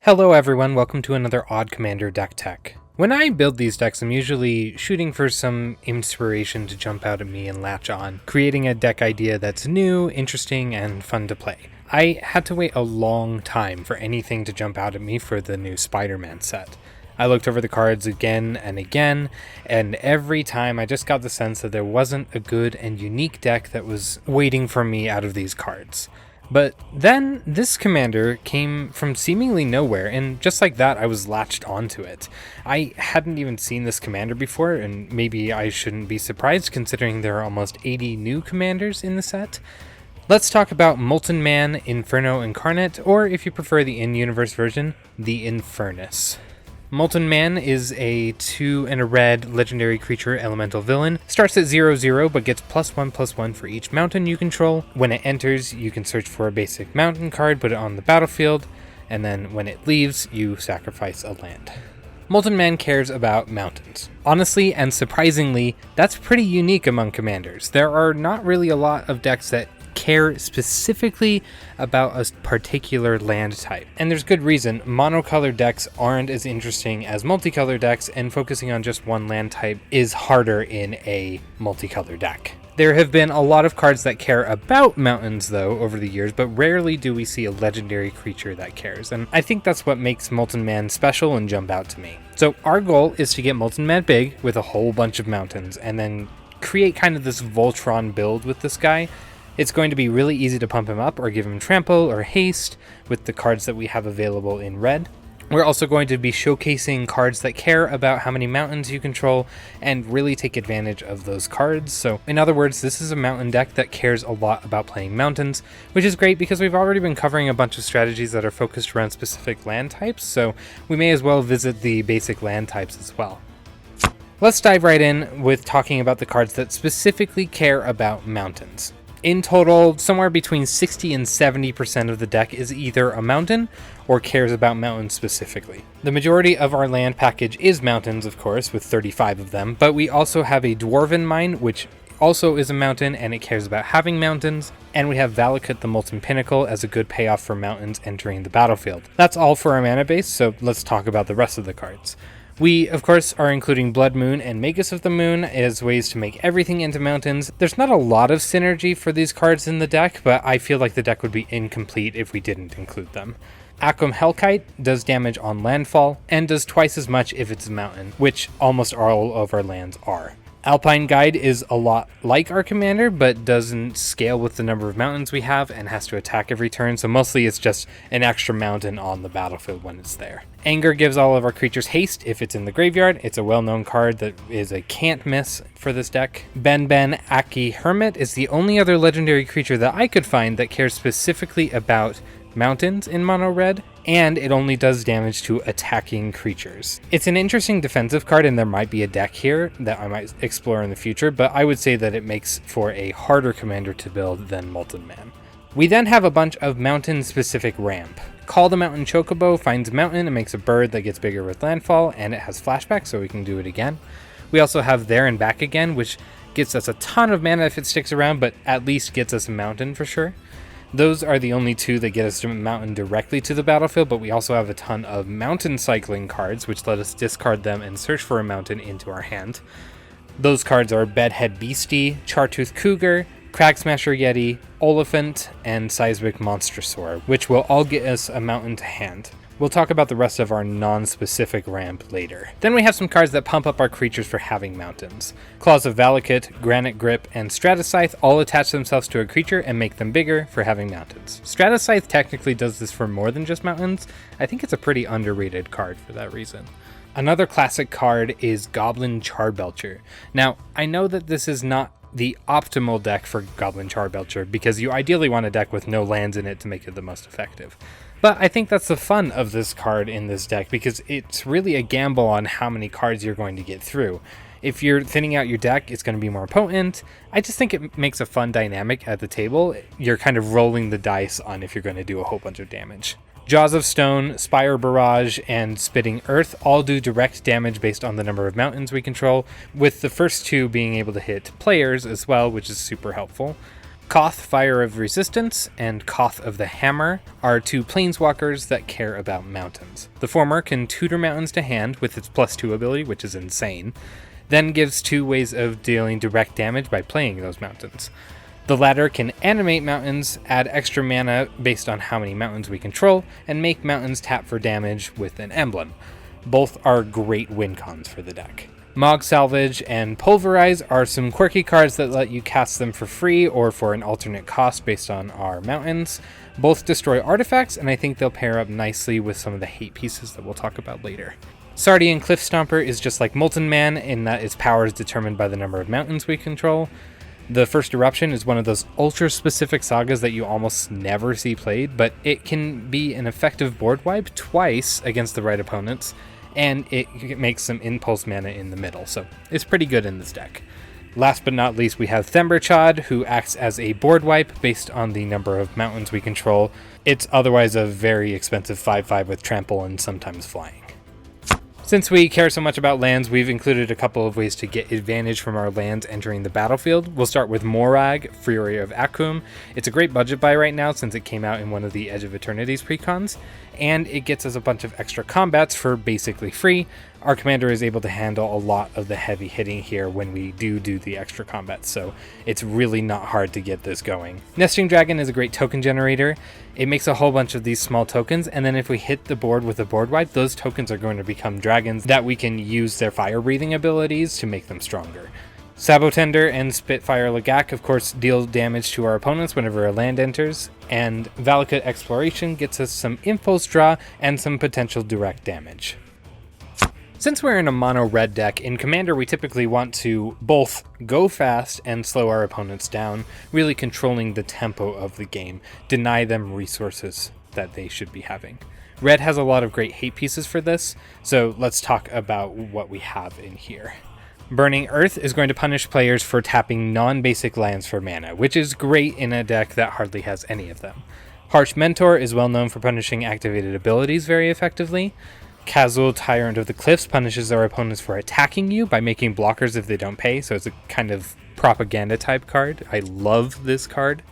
Hello everyone, welcome to another Odd Commander deck tech. When I build these decks, I'm usually shooting for some inspiration to jump out at me and latch on, creating a deck idea that's new, interesting, and fun to play. I had to wait a long time for anything to jump out at me for the new Spider-Man set. I looked over the cards again and again, and every time I just got the sense that there wasn't a good and unique deck that was waiting for me out of these cards. But then this commander came from seemingly nowhere, and just like that, I was latched onto it. I hadn't even seen this commander before, and maybe I shouldn't be surprised considering there are almost 80 new commanders in the set. Let's talk about Molten Man, Inferno Incarnate, or if you prefer the in-universe version, the Infernus. Molten Man is a 2 and a red legendary creature elemental villain. Starts at 0/0 but gets +1/+1 for each mountain you control. When it enters, you can search for a basic mountain card, put it on the battlefield, and then when it leaves, you sacrifice a land. Molten Man cares about mountains. Honestly and surprisingly, that's pretty unique among commanders. There are not really a lot of decks that care specifically about a particular land type. And there's good reason. Monocolored decks aren't as interesting as multicolored decks, and focusing on just one land type is harder in a multicolored deck. There have been a lot of cards that care about mountains, though, over the years, but rarely do we see a legendary creature that cares, and I think that's what makes Molten Man special and jump out to me. So our goal is to get Molten Man big with a whole bunch of mountains, and then create kind of this Voltron build with this guy. It's going to be really easy to pump him up or give him trample or haste with the cards that we have available in red. We're also going to be showcasing cards that care about how many mountains you control and really take advantage of those cards. So in other words, this is a mountain deck that cares a lot about playing mountains, which is great because we've already been covering a bunch of strategies that are focused around specific land types, so we may as well visit the basic land types as well. Let's dive right in with talking about the cards that specifically care about mountains. In total, somewhere between 60 and 70% of the deck is either a mountain or cares about mountains specifically. The majority of our land package is mountains, of course, with 35 of them, but we also have a Dwarven Mine, which also is a mountain, and it cares about having mountains, and we have Valakut the Molten Pinnacle as a good payoff for mountains entering the battlefield. That's all for our mana base, so let's talk about the rest of the cards. We, of course, are including Blood Moon and Magus of the Moon as ways to make everything into mountains. There's not a lot of synergy for these cards in the deck, but I feel like the deck would be incomplete if we didn't include them. Akom Hellkite does damage on landfall, and does twice as much if it's a mountain, which almost all of our lands are. Alpine Guide is a lot like our commander, but doesn't scale with the number of mountains we have and has to attack every turn, so mostly it's just an extra mountain on the battlefield when it's there. Anger gives all of our creatures haste if it's in the graveyard. It's a well-known card that is a can't miss for this deck. Ben Aki Hermit is the only other legendary creature that I could find that cares specifically about mountains in mono red, and it only does damage to attacking creatures. It's an interesting defensive card, and there might be a deck here that I might explore in the future, but I would say that it makes for a harder commander to build than Molten Man. We then have a bunch of mountain-specific ramp. Call the Mountain Chocobo finds a mountain and makes a bird that gets bigger with landfall, and it has flashback, so we can do it again. We also have There and Back Again, which gets us a ton of mana if it sticks around, but at least gets us a mountain for sure. Those are the only two that get us to mountain directly to the battlefield, but we also have a ton of mountain cycling cards, which let us discard them and search for a mountain into our hand. Those cards are Bedhead Beastie, Chartooth Cougar, Crag Smasher Yeti, Oliphant, and Seismic Monstrosaur, which will all get us a mountain to hand. We'll talk about the rest of our non-specific ramp later. Then we have some cards that pump up our creatures for having mountains. Claws of Valakut, Granite Grip, and Stratascythe all attach themselves to a creature and make them bigger for having mountains. Stratascythe technically does this for more than just mountains. I think it's a pretty underrated card for that reason. Another classic card is Goblin Charbelcher. Now, I know that this is not the optimal deck for Goblin Charbelcher because you ideally want a deck with no lands in it to make it the most effective. But I think that's the fun of this card in this deck because it's really a gamble on how many cards you're going to get through. If you're thinning out your deck, it's going to be more potent. I just think it makes a fun dynamic at the table. You're kind of rolling the dice on if you're going to do a whole bunch of damage. Jaws of Stone, Spire Barrage, and Spitting Earth all do direct damage based on the number of mountains we control, with the first two being able to hit players as well, which is super helpful. Koth, Fire of Resistance, and Koth of the Hammer are two planeswalkers that care about mountains. The former can tutor mountains to hand with its +2 ability, which is insane, then gives 2 ways of dealing direct damage by playing those mountains. The latter can animate mountains, add extra mana based on how many mountains we control, and make mountains tap for damage with an emblem. Both are great win cons for the deck. Mog Salvage and Pulverize are some quirky cards that let you cast them for free or for an alternate cost based on our mountains. Both destroy artifacts, and I think they'll pair up nicely with some of the hate pieces that we'll talk about later. Sardian Cliff Stomper is just like Molten Man in that its power is determined by the number of mountains we control. The First Eruption is one of those ultra-specific sagas that you almost never see played, but it can be an effective board wipe twice against the right opponents, and it makes some impulse mana in the middle, so it's pretty good in this deck. Last but not least, we have Themberchad, who acts as a board wipe based on the number of mountains we control. It's otherwise a very expensive 5/5 with trample and sometimes flying. Since we care so much about lands, we've included a couple of ways to get advantage from our lands entering the battlefield. We'll start with Morag, Fury of Akum. It's a great budget buy right now since it came out in one of the Edge of Eternity's precons, and it gets us a bunch of extra combats for basically free. Our commander is able to handle a lot of the heavy hitting here when we do the extra combats, so it's really not hard to get this going. Nesting Dragon is a great token generator. It makes a whole bunch of these small tokens, and then if we hit the board with a board wipe, those tokens are going to become dragons that we can use their fire breathing abilities to make them stronger. Sabotender and Spitfire Lagak, of course, deal damage to our opponents whenever a land enters, and Valakut Exploration gets us some impulse draw and some potential direct damage. Since we're in a mono-red deck, in Commander we typically want to both go fast and slow our opponents down, really controlling the tempo of the game, deny them resources that they should be having. Red has a lot of great hate pieces for this, so let's talk about what we have in here. Burning Earth is going to punish players for tapping non-basic lands for mana, which is great in a deck that hardly has any of them. Harsh Mentor is well known for punishing activated abilities very effectively. Kazul, Tyrant of the Cliffs, punishes our opponents for attacking you by making blockers if they don't pay, so it's a kind of propaganda type card. I love this card.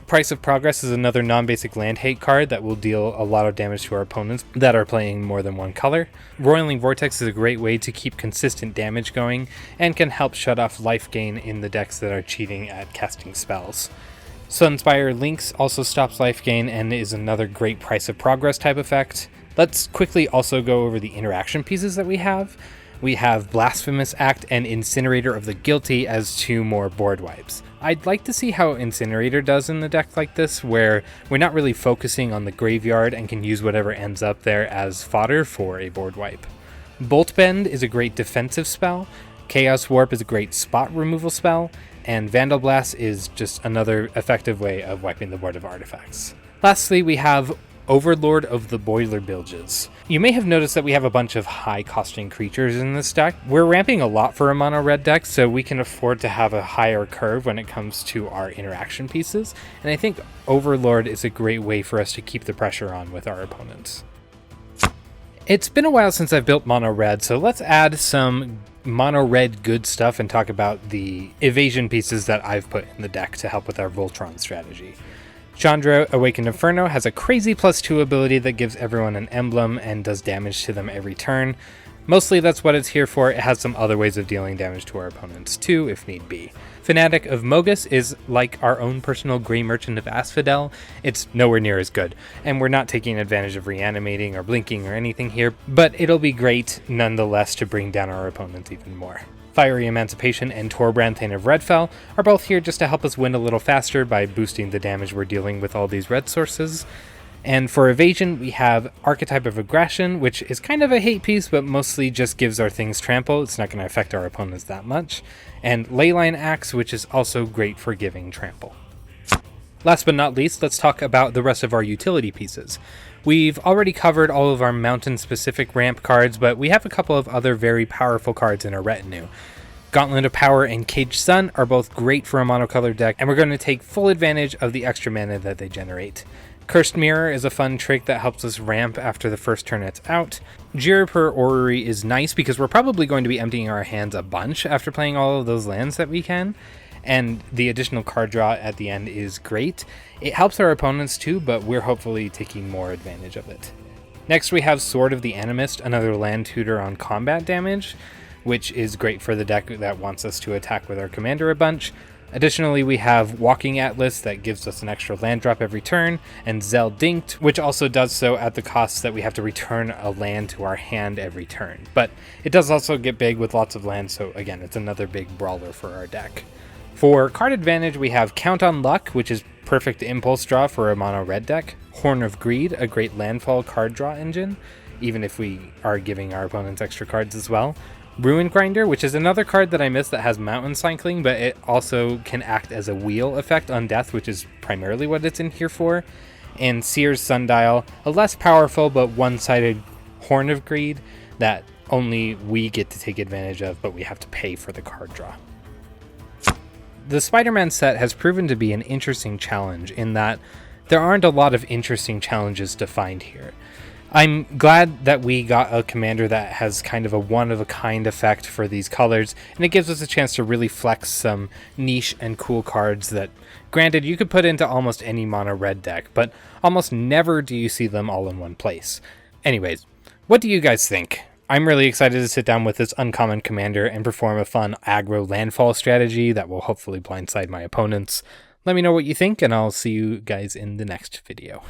Price of Progress is another non-basic land hate card that will deal a lot of damage to our opponents that are playing more than one color. Roiling Vortex is a great way to keep consistent damage going and can help shut off life gain in the decks that are cheating at casting spells. Sunspire Lynx also stops life gain and is another great Price of Progress type effect. Let's quickly also go over the interaction pieces that we have. We have Blasphemous Act and Incinerator of the Guilty as 2 more board wipes. I'd like to see how Incinerator does in a deck like this, where we're not really focusing on the graveyard and can use whatever ends up there as fodder for a board wipe. Bolt Bend is a great defensive spell, Chaos Warp is a great spot removal spell, and Vandal Blast is just another effective way of wiping the board of artifacts. Lastly, we have Overlord of the Boiler Bilges. You may have noticed that we have a bunch of high-costing creatures in this deck. We're ramping a lot for a mono-red deck, so we can afford to have a higher curve when it comes to our interaction pieces, and I think Overlord is a great way for us to keep the pressure on with our opponents. It's been a while since I've built mono-red, so let's add some mono-red good stuff and talk about the evasion pieces that I've put in the deck to help with our Voltron strategy. Chandra, Awakened Inferno, has a crazy +2 ability that gives everyone an emblem and does damage to them every turn. Mostly that's what it's here for. It has some other ways of dealing damage to our opponents too, if need be. Fanatic of Mogus is like our own personal Grey Merchant of Asphodel. It's nowhere near as good, and we're not taking advantage of reanimating or blinking or anything here, but it'll be great nonetheless to bring down our opponents even more. Fiery Emancipation and Torbrand Thane of Redfell are both here just to help us win a little faster by boosting the damage we're dealing with all these red sources. And for evasion, we have Archetype of Aggression, which is kind of a hate piece, but mostly just gives our things trample. It's not going to affect our opponents that much. And Leyline Axe, which is also great for giving trample. Last but not least, let's talk about the rest of our utility pieces. We've already covered all of our mountain-specific ramp cards, but we have a couple of other very powerful cards in our retinue. Gauntlet of Power and Caged Sun are both great for a monocolored deck, and we're going to take full advantage of the extra mana that they generate. Cursed Mirror is a fun trick that helps us ramp after the first turn it's out. Jirapur Orrery is nice because we're probably going to be emptying our hands a bunch after playing all of those lands that we can. and the additional card draw at the end is great. It helps our opponents too, but we're hopefully taking more advantage of it. Next we have Sword of the Animist, another land tutor on combat damage, which is great for the deck that wants us to attack with our commander a bunch. Additionally, we have Walking Atlas that gives us an extra land drop every turn, and Zeldinkt, which also does so at the cost that we have to return a land to our hand every turn. But it does also get big with lots of lands, so again, it's another big brawler for our deck. For card advantage, we have Count on Luck, which is perfect impulse draw for a mono red deck. Horn of Greed, a great landfall card draw engine, even if we are giving our opponents extra cards as well. Ruin Grinder, which is another card that I missed that has mountain cycling, but it also can act as a wheel effect on death, which is primarily what it's in here for. And Seer's Sundial, a less powerful but one-sided Horn of Greed that only we get to take advantage of, but we have to pay for the card draw. The Spider-Man set has proven to be an interesting challenge in that there aren't a lot of interesting challenges to find here. I'm glad that we got a commander that has kind of a one-of-a-kind effect for these colors, and it gives us a chance to really flex some niche and cool cards that, granted, you could put into almost any mono red deck, but almost never do you see them all in one place. Anyways, what do you guys think? I'm really excited to sit down with this uncommon commander and perform a fun aggro landfall strategy that will hopefully blindside my opponents. Let me know what you think, and I'll see you guys in the next video.